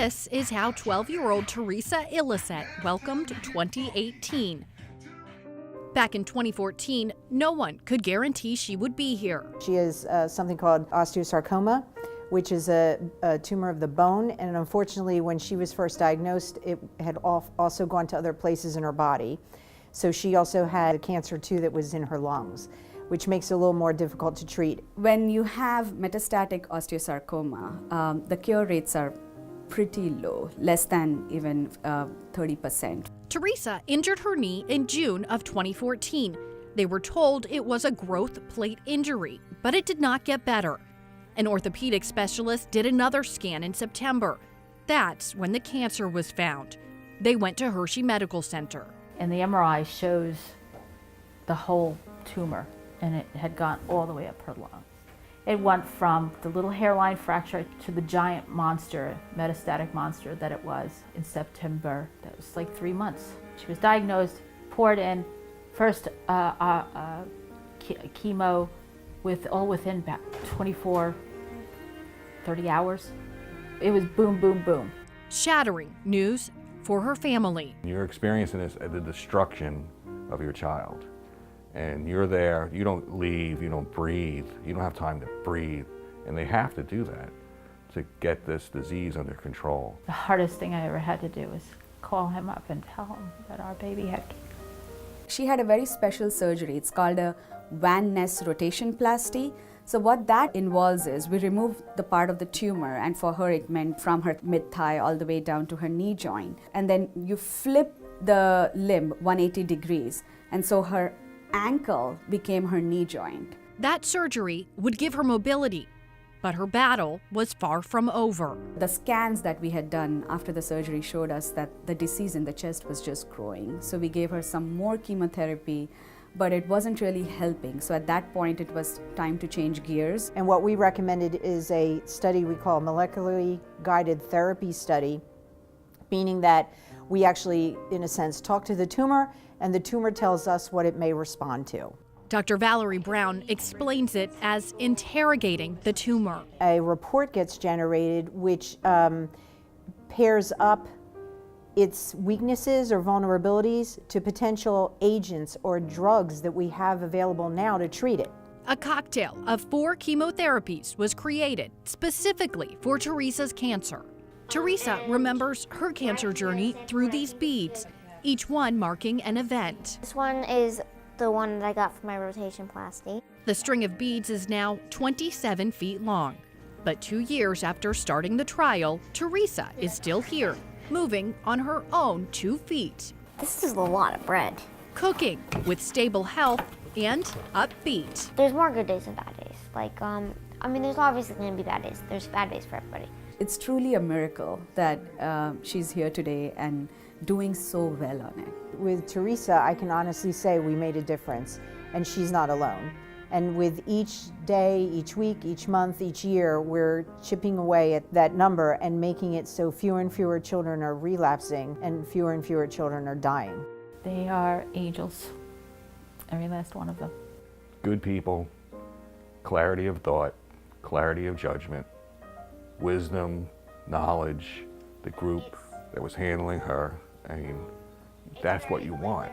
This is how 12-year-old Theresa welcomed 2018. Back in 2014, no one could guarantee she would be here. She has something called osteosarcoma, which is a tumor of the bone, and unfortunately when she was first diagnosed, it had also gone to other places in her body. So she also had a cancer too that was in her lungs, which makes it a little more difficult to treat. When you have metastatic osteosarcoma, the cure rates are pretty low, less than even 30%. Theresa injured her knee in June of 2014. They were told it was a growth plate injury, but it did not get better. An orthopedic specialist did another scan in September. That's when the cancer was found. They went to Hershey Medical Center. And the MRI shows the whole tumor, and it had gone all the way up her lung. It went from the little hairline fracture to the giant monster, metastatic monster that it was in September. That was like 3 months. She was diagnosed, poured in, first chemo within about 24, 30 hours. It was boom, boom, boom. Shattering news for her family. You're experiencing this at the destruction of your child. And you're there, you don't leave, you don't breathe, you don't have time to breathe. And they have to do that to get this disease under control. The hardest thing I ever had to do was call him up and tell him that our baby had cancer. She had a very special surgery. It's called a Van Ness rotation plasty. So what that involves is we remove the part of the tumor, and for her it meant from her mid-thigh all the way down to her knee joint. And then you flip the limb 180 degrees, and so her ankle became her knee joint. That surgery would give her mobility, but her battle was far from over. The scans that we had done after the surgery showed us that the disease in the chest was just growing. So we gave her some more chemotherapy, but it wasn't really helping. So at that point, it was time to change gears. And what we recommended is a study we call molecularly guided therapy study, meaning that we actually, in a sense, talk to the tumor, and the tumor tells us what it may respond to. Dr. Valerie Brown explains it as interrogating the tumor. A report gets generated which pairs up its weaknesses or vulnerabilities to potential agents or drugs that we have available now to treat it. A cocktail of 4 chemotherapies was created specifically for Theresa's cancer. Theresa remembers her cancer journey through these beads, each one marking an event. This one is the one that I got for my rotation plasty. The string of beads is now 27 feet long. But 2 years after starting the trial, Theresa is still here, moving on her own 2 feet. This is a lot of bread. Cooking with stable health and upbeat. There's more good days than bad days. There's obviously going to be bad days. There's bad days for everybody. It's truly a miracle that she's here today and doing so well on it. With Theresa, I can honestly say we made a difference, and she's not alone. And with each day, each week, each month, each year, we're chipping away at that number and making it so fewer and fewer children are relapsing and fewer children are dying. They are angels, every last one of them. Good people, clarity of thought, clarity of judgment, wisdom, knowledge, the group that was handling her. I mean, that's what you want.